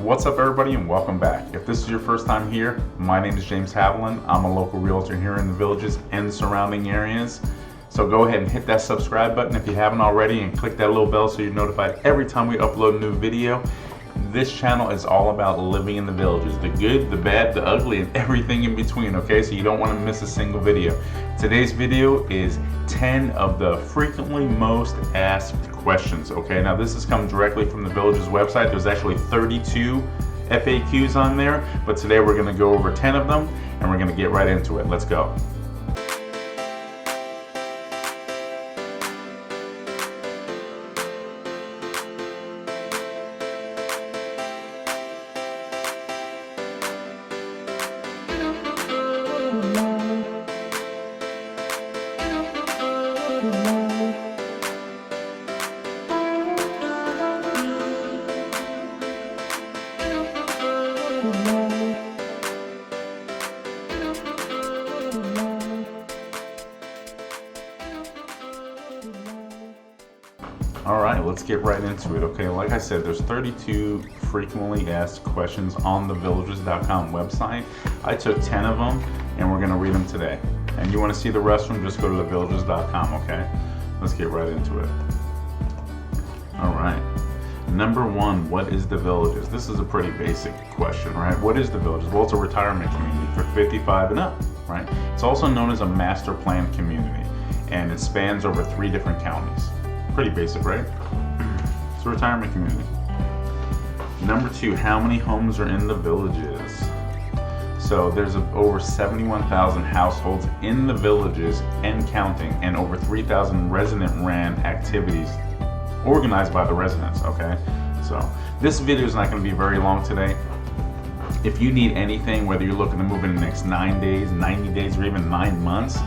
What's up, everybody, and welcome back. If this is your first time here, my name is James Haviland. I'm a local realtor here in the Villages and surrounding areas. So go ahead and hit that subscribe button if you haven't already, and click that little bell so you're notified every time we upload a new video. This channel is all about living in the Villages, the good, the bad, the ugly, and everything in between, okay? So you don't want to miss a single video. Today's video is 10 of the frequently most asked questions, okay? Now this has come directly from the Villages website. There's actually 32 FAQs on there, but today we're going to go over 10 of them and we're going to get right into it. Let's go. All right, let's get right into it. Okay, like I said, there's 32 frequently asked questions on the villages.com website. I took 10 of them and we're gonna read them today. And you wanna see the rest of them, just go to thevillages.com, okay? Let's get right into it. All right, number one, what is the Villages? This is a pretty basic question, right? What is the Villages? Well, it's a retirement community for 55 and up, right? It's also known as a master plan community, and it spans over 3 different counties. Pretty basic, right? It's a retirement community. Number 2, how many homes are in the Villages? So there's over 71,000 households in the Villages and counting, and over 3,000 resident-ran activities organized by the residents, okay? So this video is not going to be very long today. If you need anything, whether you're looking to move in the next 9 days, 90 days, or even 9 months,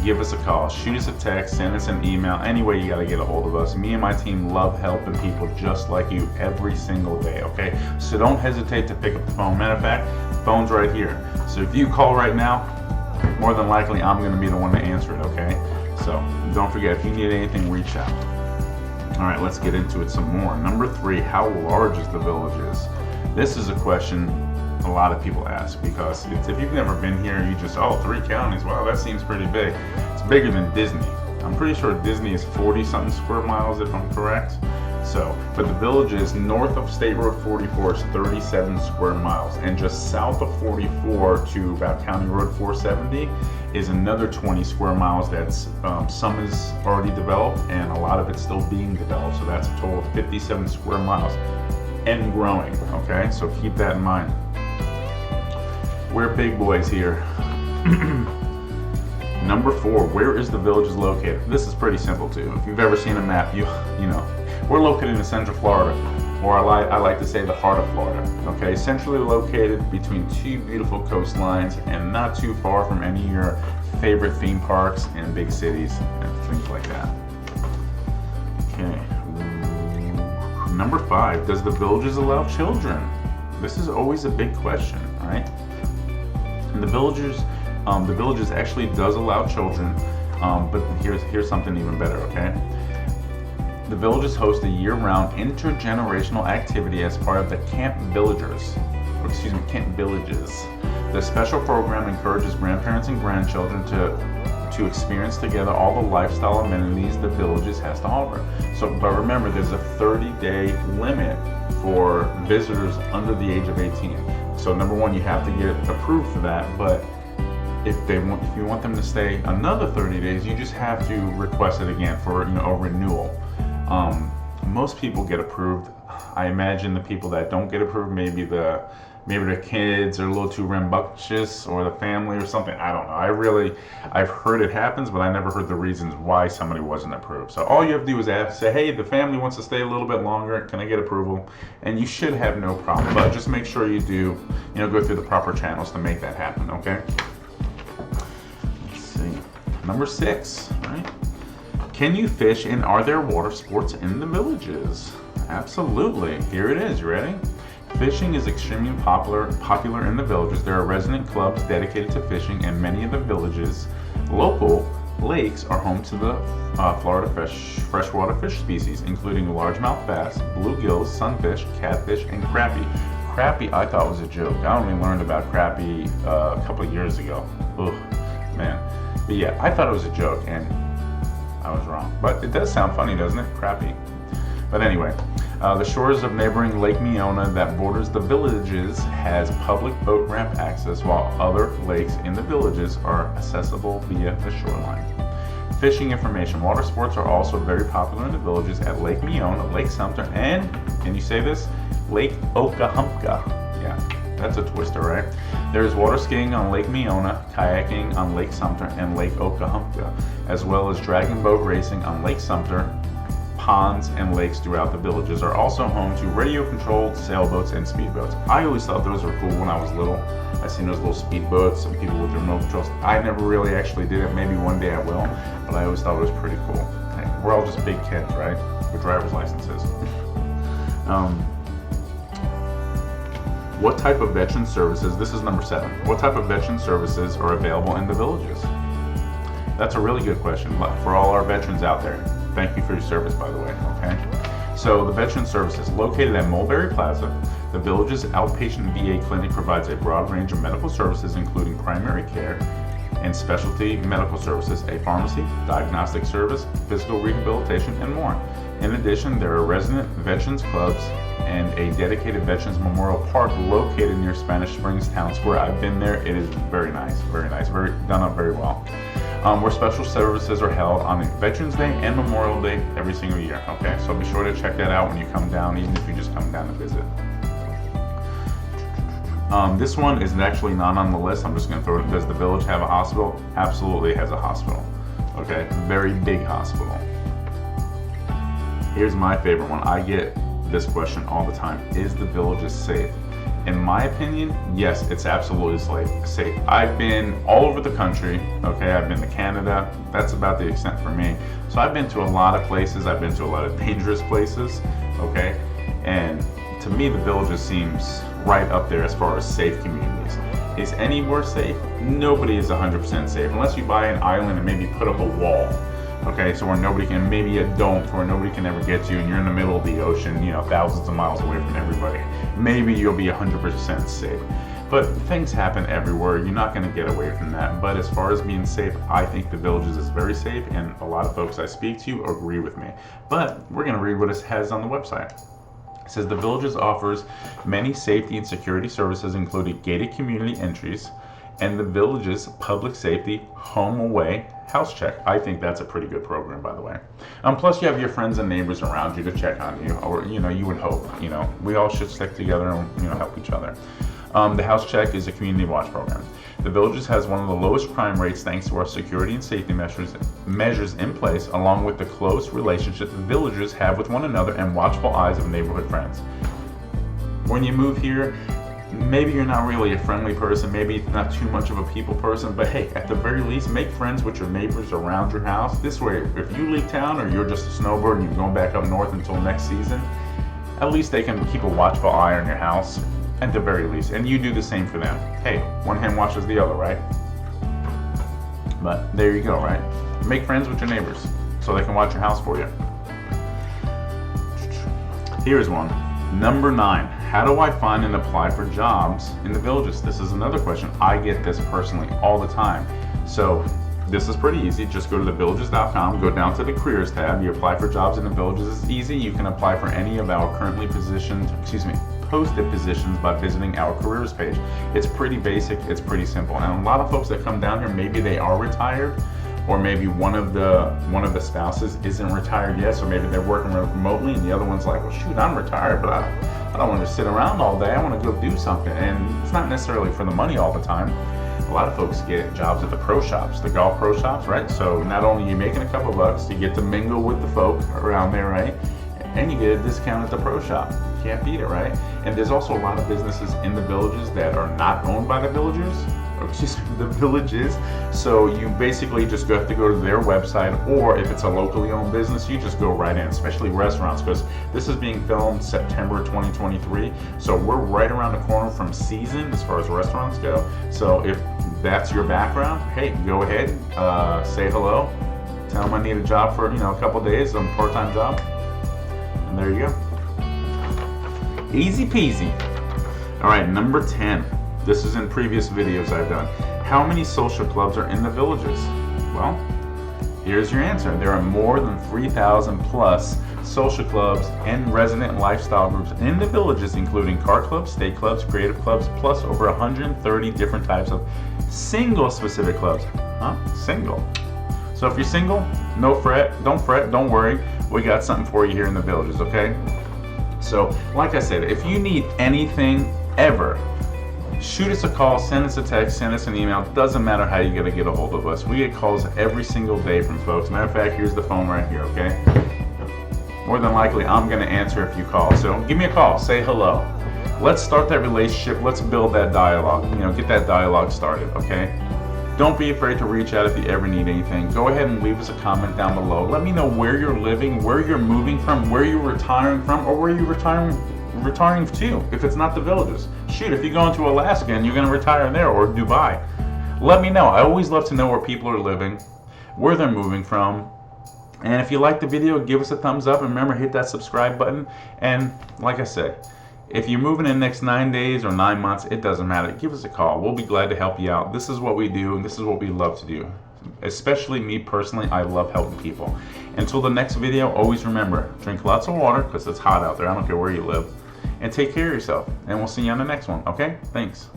give us a call, shoot us a text, send us an email. Any way you got to get a hold of us. Me and my team love helping people just like you every single day, okay? So don't hesitate to pick up the phone. Matter of fact, the phone's right here. So if you call right now, more than likely I'm going to be the one to answer it, okay? So don't forget, if you need anything, reach out. All right, let's get into it some more. Number 3, how large is the Villages? This is a question a lot of people ask, because if you've never been here, you just, 3 counties, wow, that seems pretty big. It's bigger than Disney. I'm pretty sure Disney is 40-something square miles, if I'm correct. So, but the Villages north of State Road 44 is 37 square miles, and just south of 44 to about County Road 470 is another 20 square miles. That's some is already developed, and a lot of it's still being developed. So that's a total of 57 square miles and growing. Okay, so keep that in mind. We're big boys here. Number 4, where is the Villages located? This is pretty simple too. If you've ever seen a map, you know, we're located in Central Florida, or I like to say the heart of Florida. Okay, centrally located between 2 beautiful coastlines and not too far from any of your favorite theme parks and big cities and things like that. Okay. Number 5, does the Villages allow children? This is always a big question, right? And the Villages actually does allow children, but here's something even better, okay? The Villages host a year-round intergenerational activity as part of the Camp Villages. The special program encourages grandparents and grandchildren to experience together all the lifestyle amenities the Villages has to offer. So, but remember, there's a 30-day limit for visitors under the age of 18. So number 1, you have to get approved for that, but if you want them to stay another 30 days, you just have to request it again for a renewal. Most people get approved. I imagine the people that don't get approved, maybe their kids are a little too rambunctious, or the family or something. I don't know. I've heard it happens, but I never heard the reasons why somebody wasn't approved. So all you have to do is say, hey, the family wants to stay a little bit longer. Can I get approval? And you should have no problem. But just make sure you do, go through the proper channels to make that happen. Okay. Let's see. Number 6, right? Can you fish, and are there water sports in the Villages? Absolutely. Here it is. You ready? Fishing is extremely popular in the Villages. There are resident clubs dedicated to fishing, and many of the Villages' local lakes are home to the Florida freshwater fish species, including largemouth bass, bluegills, sunfish, catfish, and crappie. Crappy, I thought was a joke. I only learned about crappy a couple of years ago. Ugh, man. But yeah, I thought it was a joke, and I was wrong. But it does sound funny, doesn't it? Crappy. But anyway, the shores of neighboring Lake Meona that borders the villages has public boat ramp access, while other lakes in the villages are accessible via the shoreline. Fishing information. Water sports are also very popular in the villages at Lake Meona, Lake Sumter, and, can you say this? Lake Okahumpka. Yeah, that's a twister, right? There is water skiing on Lake Meona, kayaking on Lake Sumter and Lake Okahumpka, as well as dragon boat racing on Lake Sumter. Ponds and lakes throughout the villages are also home to radio-controlled sailboats and speedboats. I always thought those were cool when I was little. I seen those little speedboats and people with their remote controls. I never really actually did it. Maybe one day I will, but I always thought it was pretty cool. Hey, we're all just big kids, right? With driver's licenses. What type of veteran services, this is number 7, what type of veteran services are available in the villages? That's a really good question for all our veterans out there. Thank you for your service, by the way, okay? So the veteran services, located at Mulberry Plaza, the village's outpatient VA clinic provides a broad range of medical services, including primary care and specialty medical services, a pharmacy, diagnostic service, physical rehabilitation, and more. In addition, there are resident veterans clubs and a dedicated Veterans Memorial Park located near Spanish Springs Town Square. I've been there. It is very nice, done up very well. Where special services are held on Veterans Day and Memorial Day every single year. Okay, so be sure to check that out when you come down, even if you just come down to visit. This one is actually not on the list. I'm just going to throw it. Does the village have a hospital? Absolutely, it has a hospital. Okay, very big hospital. Here's my favorite one. I get this question all the time. Is the village safe? In my opinion, yes, it's absolutely safe. I've been all over the country, okay? I've been to Canada. That's about the extent for me. So I've been to a lot of places. I've been to a lot of dangerous places, okay? And to me, the villages seems right up there as far as safe communities. Is anywhere safe? Nobody is 100% safe, unless you buy an island and maybe put up a wall. Okay, so where nobody can, maybe a dome where nobody can ever get you, and you're in the middle of the ocean, you know, thousands of miles away from everybody. Maybe you'll be 100% safe. But things happen everywhere. You're not going to get away from that. But as far as being safe, I think the villages is very safe, and a lot of folks I speak to agree with me. But we're going to read what it has on the website. It says the villages offers many safety and security services, including gated community entries, and the village's public safety home away house check. I think that's a pretty good program, by the way. Plus you have your friends and neighbors around you to check on you, or you would hope, we all should stick together and help each other. The house check is a community watch program. The villages has one of the lowest crime rates thanks to our security and safety measures in place, along with the close relationship the villagers have with one another and watchful eyes of neighborhood friends. When you move here, maybe you're not really a friendly person, maybe not too much of a people person, but hey, at the very least, make friends with your neighbors around your house. This way, if you leave town or you're just a snowbird and you're going back up north until next season, at least they can keep a watchful eye on your house, at the very least, and you do the same for them. Hey, one hand washes the other, right? But there you go, right? Make friends with your neighbors so they can watch your house for you. Here's one. Number 9, how do I find and apply for jobs in the villages? This is another question. I get this personally all the time. So this is pretty easy. Just go to thevillages.com, go down to the careers tab. You apply for jobs in the villages. It's easy. You can apply for any of our posted positions by visiting our careers page. It's pretty basic. It's pretty simple. And a lot of folks that come down here, maybe they are retired, or maybe one of the spouses isn't retired yet, so maybe they're working remotely, and the other one's like, well, shoot, I'm retired, but I don't want to sit around all day. I want to go do something. And it's not necessarily for the money all the time. A lot of folks get jobs at the pro shops, the golf pro shops, right? So not only are you making a couple bucks, you get to mingle with the folk around there, right? And you get a discount at the pro shop. You can't beat it, right? And there's also a lot of businesses in the villages that are not owned by the villages. The villages. So you basically just have to go to their website, or if it's a locally owned business, you just go right in, especially restaurants, because this is being filmed September 2023. So we're right around the corner from season as far as restaurants go. So if that's your background, hey, go ahead, say hello, tell them I need a job for a couple days, a part-time job, and there you go. Easy peasy. All right, number 10. This is in previous videos I've done. How many social clubs are in the villages? Well, here's your answer. There are more than 3,000 plus social clubs and resident lifestyle groups in the villages, including car clubs, state clubs, creative clubs, plus over 130 different types of single specific clubs. Single. So if you're single, don't fret, don't worry. We got something for you here in the villages, okay? So, like I said, if you need anything ever, shoot us a call, send us a text, send us an email. Doesn't matter how you're gonna get a hold of us. We get calls every single day from folks. Matter of fact, here's the phone right here, okay? More than likely, I'm gonna answer if you call. So give me a call, say hello. Let's start that relationship. Let's build that dialogue. Get that dialogue started, okay? Don't be afraid to reach out if you ever need anything. Go ahead and leave us a comment down below. Let me know where you're living, where you're moving from, where you're retiring from, or where you're retiring to, if it's not the villages. Shoot, if you're going to Alaska and you're going to retire there, or Dubai, let me know. I always love to know where people are living, where they're moving from. And if you like the video, give us a thumbs up, and remember, hit that subscribe button. And like I said, if you're moving in the next 9 days or 9 months, it doesn't matter. Give us a call. We'll be glad to help you out. This is what we do, and this is what we love to do. Especially me personally, I love helping people. Until the next video, always remember, drink lots of water because it's hot out there. I don't care where you live. And take care of yourself. And we'll see you on the next one, okay? Thanks.